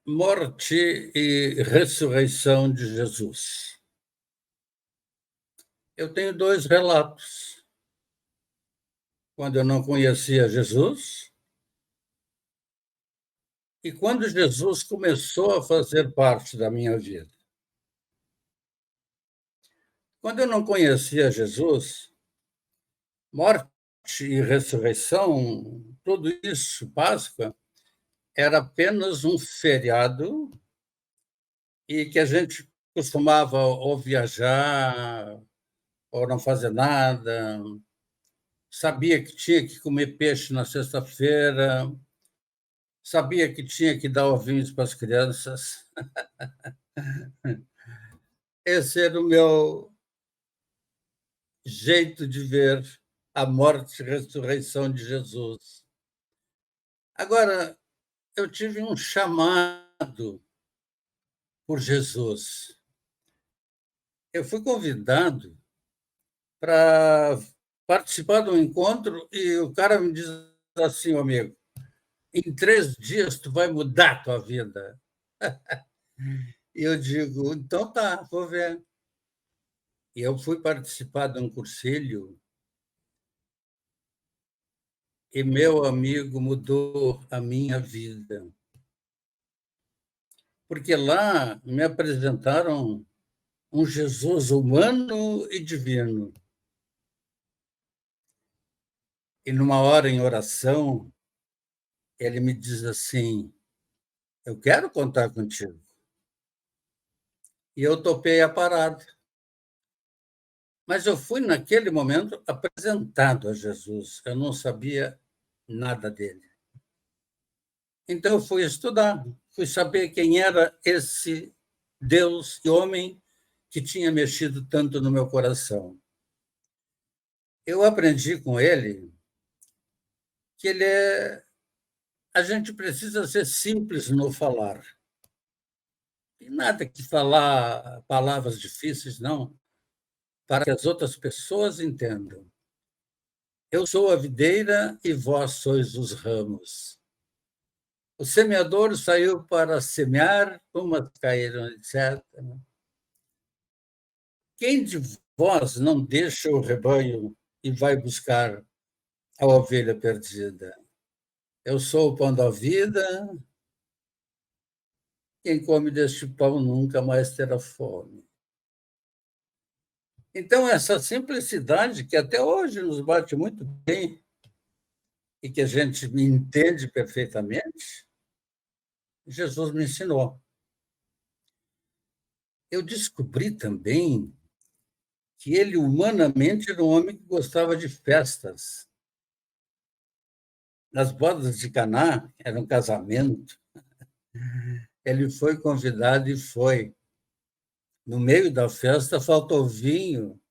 Morte e ressurreição de Jesus. Eu tenho 2 relatos. Quando eu não conhecia Jesus e quando Jesus começou a fazer parte da minha vida. Quando eu não conhecia Jesus, morte e ressurreição, tudo isso, Páscoa, era apenas um feriado e que a gente costumava ou viajar ou não fazer nada. Sabia que tinha que comer peixe na sexta-feira, sabia que tinha que dar ovinhos para as crianças. Esse era o meu jeito de ver a morte e ressurreição de Jesus. Agora, eu tive um chamado por Jesus. Eu fui convidado para participar de um encontro e o cara me diz assim, amigo, em 3 dias tu vai mudar a tua vida. E eu digo, então tá, vou ver. E eu fui participar de um cursilho e, meu amigo, mudou a minha vida. Porque lá me apresentaram um Jesus humano e divino. E numa hora em oração, ele me diz assim: eu quero contar contigo. E eu topei a parada. Mas eu fui, naquele momento, apresentado a Jesus. Eu não sabia nada dele. Então, eu fui estudar, fui saber quem era esse Deus e homem que tinha mexido tanto no meu coração. Eu aprendi com ele que a gente precisa ser simples no falar. E nada que falar palavras difíceis, não, para que as outras pessoas entendam. Eu sou a videira e vós sois os ramos. O semeador saiu para semear, umas caíram, etc. Quem de vós não deixa o rebanho e vai buscar a ovelha perdida? Eu sou o pão da vida, quem come deste pão nunca mais terá fome. Então, essa simplicidade que até hoje nos bate muito bem e que a gente entende perfeitamente, Jesus me ensinou. Eu descobri também que ele, humanamente, era um homem que gostava de festas. Nas bodas de Caná, era um casamento, ele foi convidado e foi. No meio da festa, faltou vinho.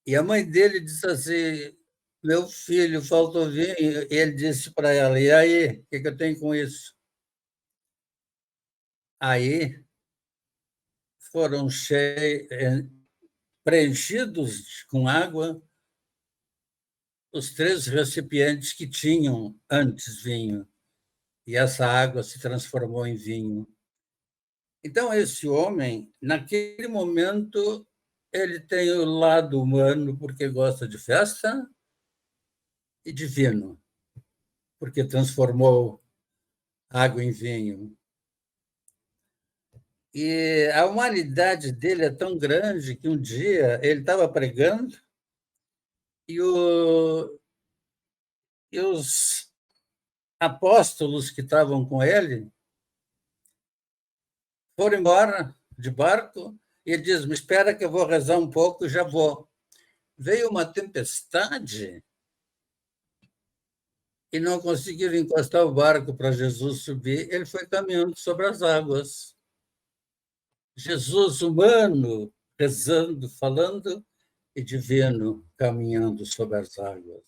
E a mãe dele disse assim, meu filho, faltou vinho. E ele disse para ela, e aí, o que eu tenho com isso? Aí foram preenchidos com água os 3 recipientes que tinham antes vinho. E essa água se transformou em vinho. Então, esse homem, naquele momento, ele tem o lado humano, porque gosta de festa, e divino, porque transformou água em vinho. E a humanidade dele é tão grande que um dia ele estava pregando e, e os apóstolos que estavam com ele foram embora de barco e ele diz, me espera que eu vou rezar um pouco e já vou. Veio uma tempestade e não conseguiram encostar o barco para Jesus subir, ele foi caminhando sobre as águas. Jesus humano, rezando, falando, e divino, caminhando sobre as águas.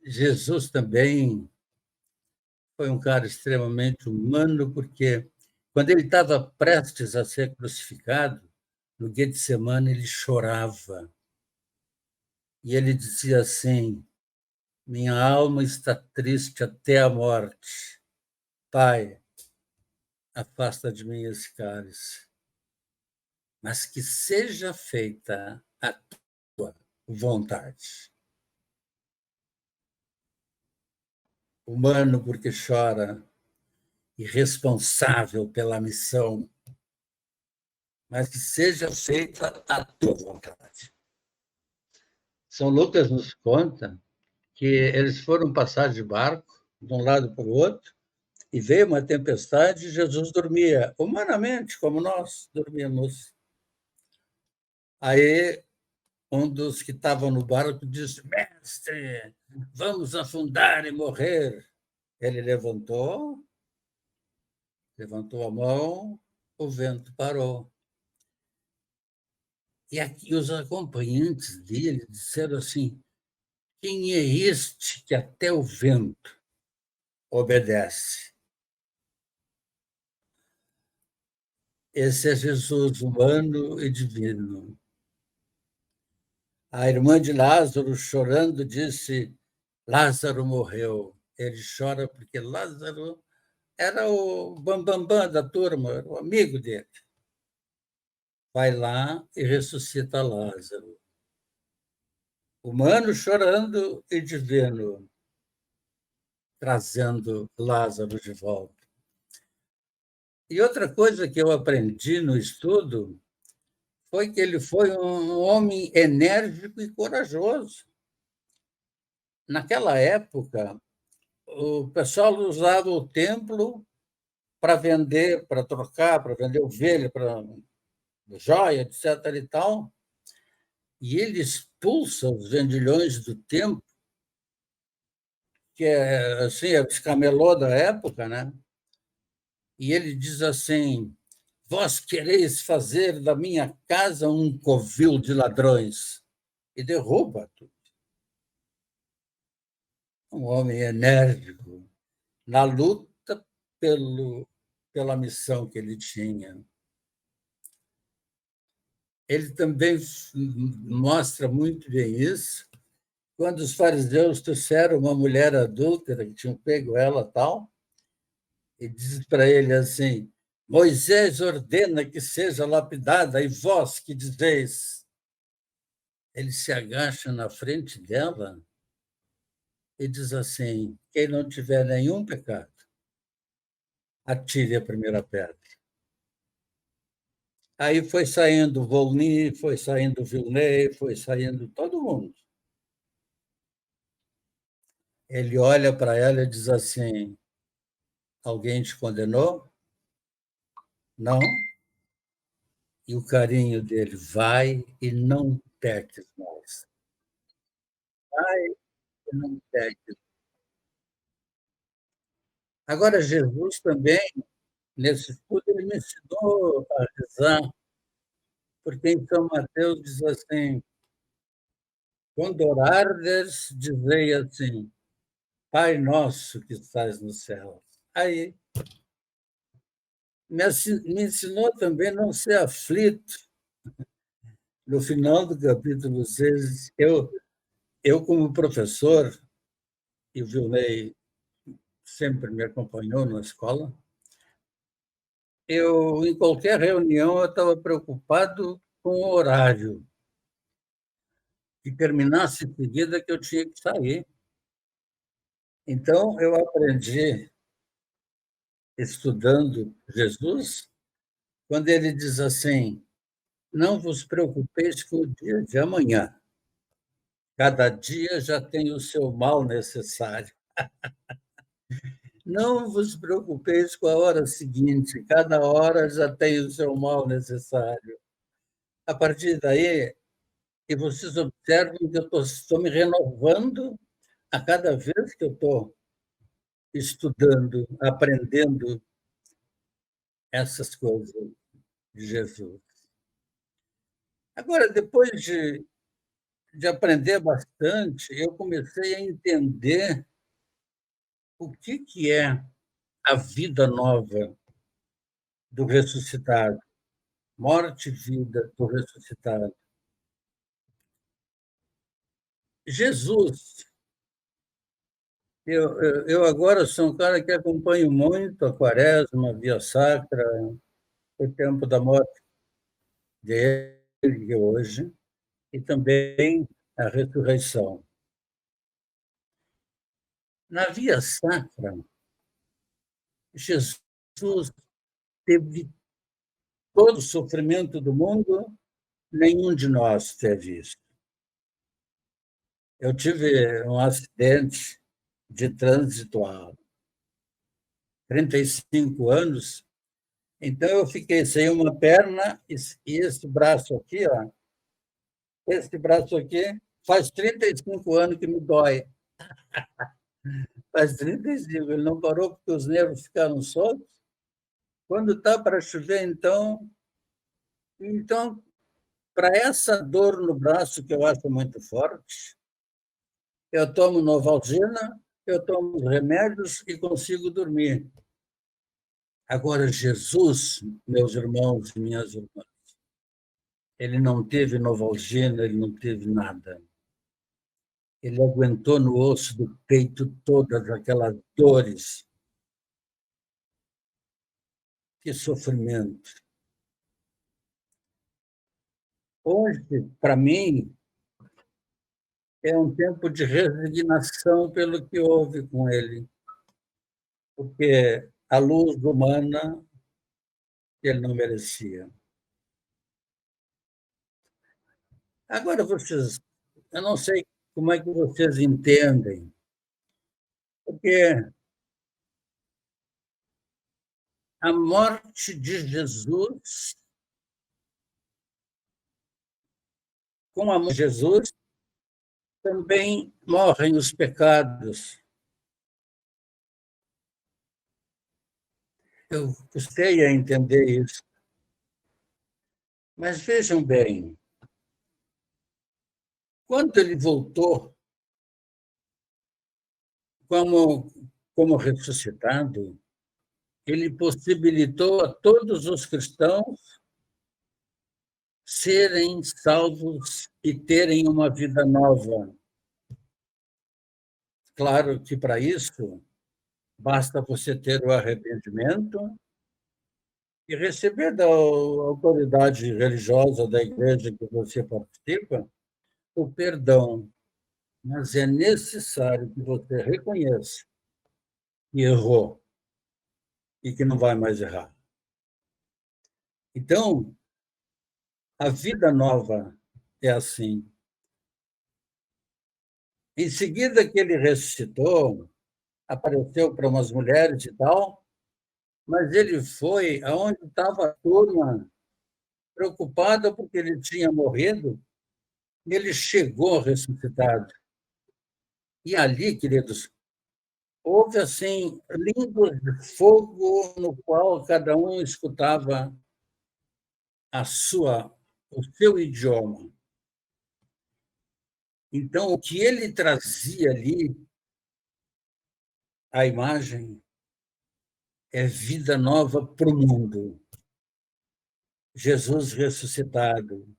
Jesus também foi um cara extremamente humano, porque quando ele estava prestes a ser crucificado, no Getsemane, ele chorava. E ele dizia assim, minha alma está triste até a morte. Pai, afasta de mim esse cálice, mas que seja feita a tua vontade. Humano porque chora, irresponsável pela missão, mas que seja feita a tua vontade. São Lucas nos conta que eles foram passar de barco de um lado para o outro e veio uma tempestade e Jesus dormia, humanamente, como nós dormimos. Aí um dos que estavam no barco disse: Mestre, vamos afundar e morrer. Ele levantou a mão, o vento parou. E aqui os acompanhantes dele disseram assim: quem é este que até o vento obedece? Esse é Jesus, humano e divino. A irmã de Lázaro, chorando, disse: Lázaro morreu. Ele chora porque Lázaro era o bambambam da turma, era o amigo dele. Vai lá e ressuscita Lázaro. Humano chorando e divino, trazendo Lázaro de volta. E outra coisa que eu aprendi no estudo foi que ele foi um homem enérgico e corajoso. Naquela época, o pessoal usava o templo para vender, para trocar, para vender ovelha, para joia, etc. e tal. E ele expulsa os vendilhões do templo, que é assim, os camelô da época, né? E ele diz assim: vós quereis fazer da minha casa um covil de ladrões. E derruba tudo. Um homem enérgico na luta pela missão que ele tinha. Ele também mostra muito bem isso quando os fariseus trouxeram uma mulher adúltera que tinham pego ela tal, e diz para ele assim: Moisés ordena que seja lapidada, e vós que dizeis? Ele se agacha na frente dela e diz assim: quem não tiver nenhum pecado, atire a primeira pedra. Aí foi saindo Volney, foi saindo Vilney, foi saindo todo mundo. Ele olha para ela e diz assim: alguém te condenou? Não. E o carinho dele: vai e não peques mais. Vai e não peques. Agora, Jesus também, nesse estudo, ele me ensinou a rezar, porque em São Mateus diz assim: quando orardes, dizei assim, Pai nosso que estás no céu. Aí me ensinou também a não ser aflito. No final do capítulo 6, eu como professor, e o Vilney sempre me acompanhou na escola, em qualquer reunião, eu estava preocupado com o horário, que terminasse em seguida que eu tinha que sair. Então, eu aprendi, estudando Jesus, quando ele diz assim: não vos preocupeis com o dia de amanhã, cada dia já tem o seu mal necessário. Não vos preocupeis com a hora seguinte, cada hora já tem o seu mal necessário. A partir daí, e vocês observam que eu estou me renovando a cada vez que eu estou estudando, aprendendo essas coisas de Jesus. Agora, depois de aprender bastante, eu comecei a entender o que é a vida nova do ressuscitado, morte e vida do ressuscitado. Jesus Eu agora sou um cara que acompanho muito a Quaresma, a Via Sacra, o tempo da morte dele, que é hoje, e também a ressurreição. Na Via Sacra, Jesus teve todo o sofrimento do mundo, nenhum de nós teve isso. Eu tive um acidente de trânsito há 35 anos, então eu fiquei sem uma perna e esse braço aqui, ó, esse braço aqui faz 35 anos que me dói. Faz 35, ele não parou porque os nervos ficaram soltos. Quando está para chover, então para essa dor no braço, que eu acho muito forte, eu tomo Novalgina, eu tomo os remédios e consigo dormir. Agora, Jesus, meus irmãos e minhas irmãs, ele não teve Novalgina, ele não teve nada. Ele aguentou no osso do peito todas aquelas dores. Que sofrimento. Hoje, para mim, é um tempo de resignação pelo que houve com ele, porque a luz humana ele não merecia. Agora, eu não sei como é que vocês entendem, porque a morte de Jesus, com a morte de Jesus, também morrem os pecados. Eu custei a entender isso. Mas vejam bem, quando ele voltou como ressuscitado, ele possibilitou a todos os cristãos serem salvos e terem uma vida nova. Claro que para isso basta você ter o arrependimento e receber da autoridade religiosa da igreja que você participa o perdão. Mas é necessário que você reconheça que errou e que não vai mais errar. Então, a vida nova é assim. Em seguida que ele ressuscitou, apareceu para umas mulheres e tal, mas ele foi aonde estava a turma preocupada porque ele tinha morrido, e ele chegou ressuscitado. E ali, queridos, houve assim línguas de fogo no qual cada um escutava o seu idioma. Então, o que ele trazia ali, a imagem, é vida nova para o mundo. Jesus ressuscitado.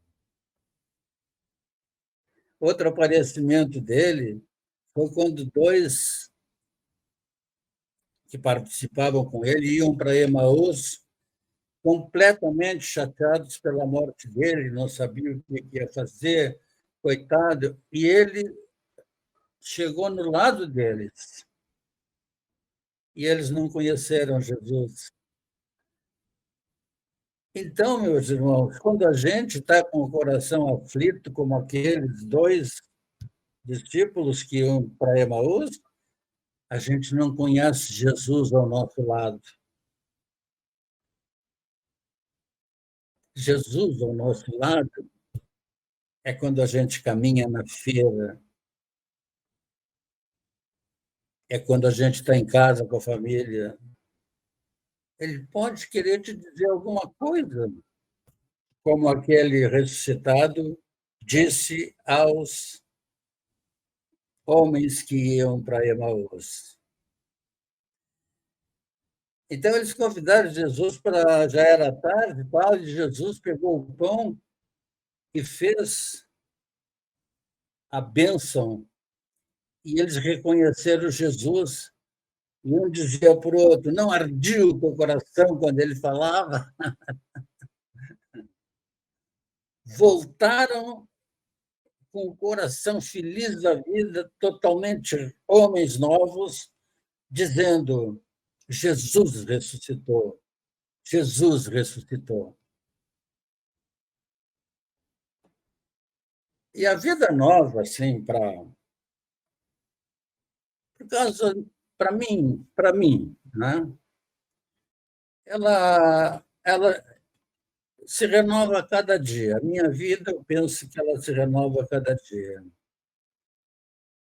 Outro aparecimento dele foi quando dois que participavam com ele iam para Emaús, completamente chateados pela morte dele, não sabiam o que ia fazer, coitado, e ele chegou no lado deles. E eles não conheceram Jesus. Então, meus irmãos, quando a gente está com o coração aflito, como aqueles dois discípulos que iam para Emaús, a gente não conhece Jesus ao nosso lado. Jesus ao nosso lado é quando a gente caminha na feira, é quando a gente está em casa com a família. Ele pode querer te dizer alguma coisa, como aquele ressuscitado disse aos homens que iam para Emaús. Então, eles convidaram Jesus para. Já era tarde, e Jesus pegou o pão e fez a bênção e eles reconheceram Jesus, e um dizia para o outro: não ardia o teu coração quando ele falava? Voltaram com o coração feliz da vida, totalmente homens novos, dizendo: Jesus ressuscitou, Jesus ressuscitou. E a vida nova, assim, por causa, para mim, né? Ela se renova a cada dia. A minha vida, eu penso que ela se renova a cada dia.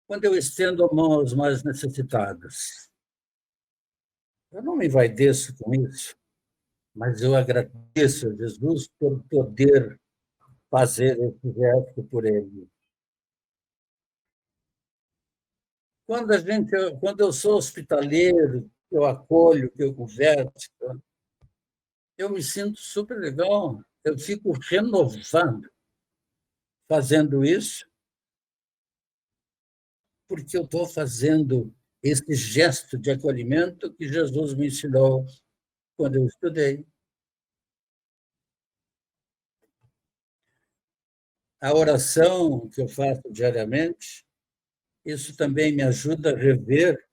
Quando eu estendo a mão aos mais necessitados, eu não me envaideço com isso, mas eu agradeço a Jesus por poder fazer esse gesto por ele. Quando eu sou hospitaleiro, que eu acolho, que eu converso, eu me sinto super legal. Eu fico renovando fazendo isso, porque eu estou fazendo esse gesto de acolhimento que Jesus me ensinou quando eu estudei. A oração que eu faço diariamente, isso também me ajuda a rever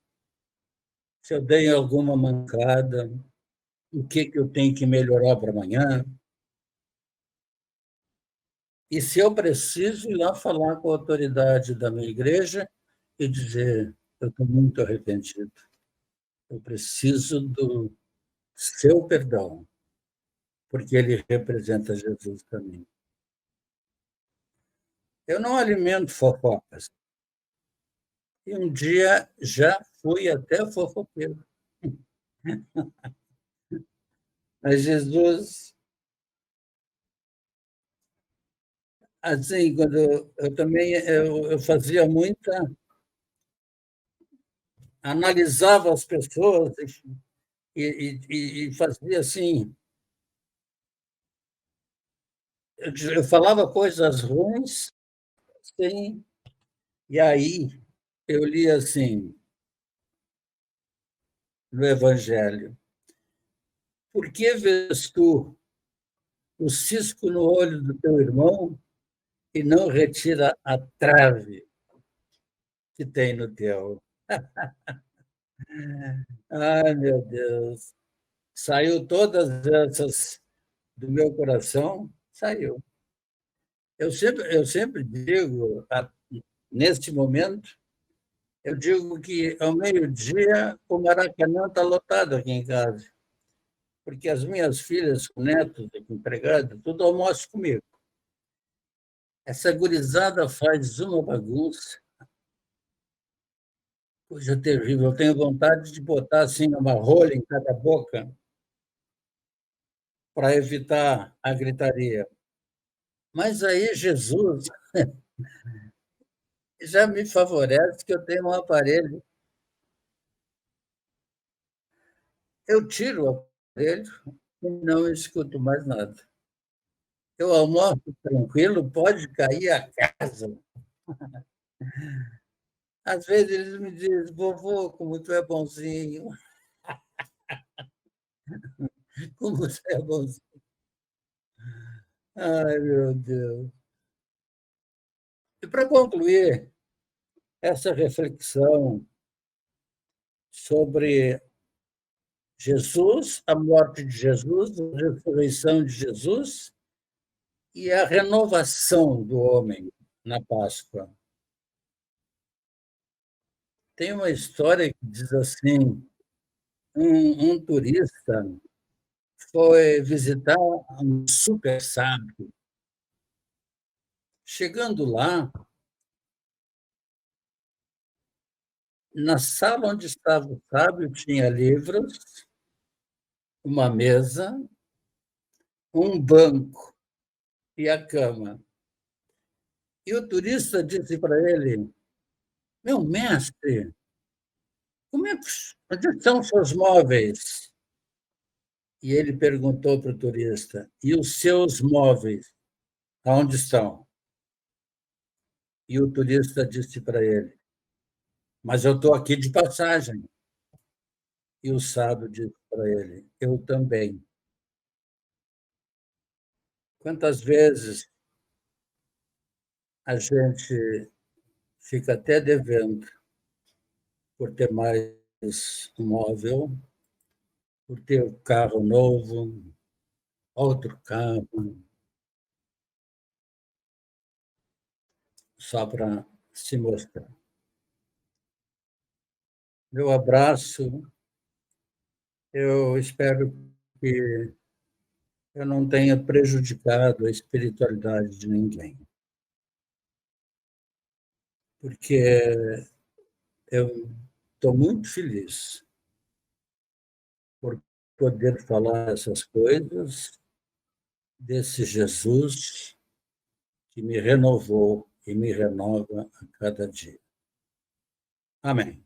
se eu dei alguma mancada, o que eu tenho que melhorar para amanhã. E se eu preciso ir lá falar com a autoridade da minha igreja e dizer: eu estou muito arrependido, eu preciso do seu perdão, porque ele representa Jesus para mim. Eu não alimento fofocas. E um dia já fui até fofoqueiro. Mas Jesus, assim, quando eu também eu fazia muita, analisava as pessoas e fazia assim, eu falava coisas ruins, sim, e aí eu li assim no Evangelho: por que vês tu o cisco no olho do teu irmão e não retira a trave que tem no teu? Ai, meu Deus. Saiu todas essas do meu coração, saiu. Eu sempre digo, neste momento, eu digo que ao meio-dia o Maracanã está lotado aqui em casa, porque as minhas filhas, com netos, com empregados, tudo almoço comigo. Essa gurizada faz uma bagunça, coisa terrível. Eu tenho vontade de botar assim uma rolha em cada boca para evitar a gritaria. Mas aí Jesus já me favorece que eu tenho um aparelho. Eu tiro o aparelho e não escuto mais nada. Eu almoço tranquilo, pode cair a casa. Às vezes eles me dizem: vovô, como tu é bonzinho, como tu é bonzinho. Ai, meu Deus. E para concluir essa reflexão sobre Jesus, a morte de Jesus, a ressurreição de Jesus e a renovação do homem na Páscoa. Tem uma história que diz assim: um turista foi visitar um super sábio. Chegando lá, na sala onde estava o sábio, tinha livros, uma mesa, um banco e a cama. E o turista disse para ele: meu mestre, onde estão seus móveis? E ele perguntou para o turista: e os seus móveis, aonde estão? E o turista disse para ele: Mas eu estou aqui de passagem. E o sábio disse para ele: eu também. Quantas vezes a gente fica até devendo por ter mais um móvel, por ter um carro novo, outro carro, só para se mostrar. Meu abraço, eu espero que eu não tenha prejudicado a espiritualidade de ninguém, porque eu estou muito feliz por poder falar essas coisas desse Jesus que me renovou e me renova a cada dia. Amém.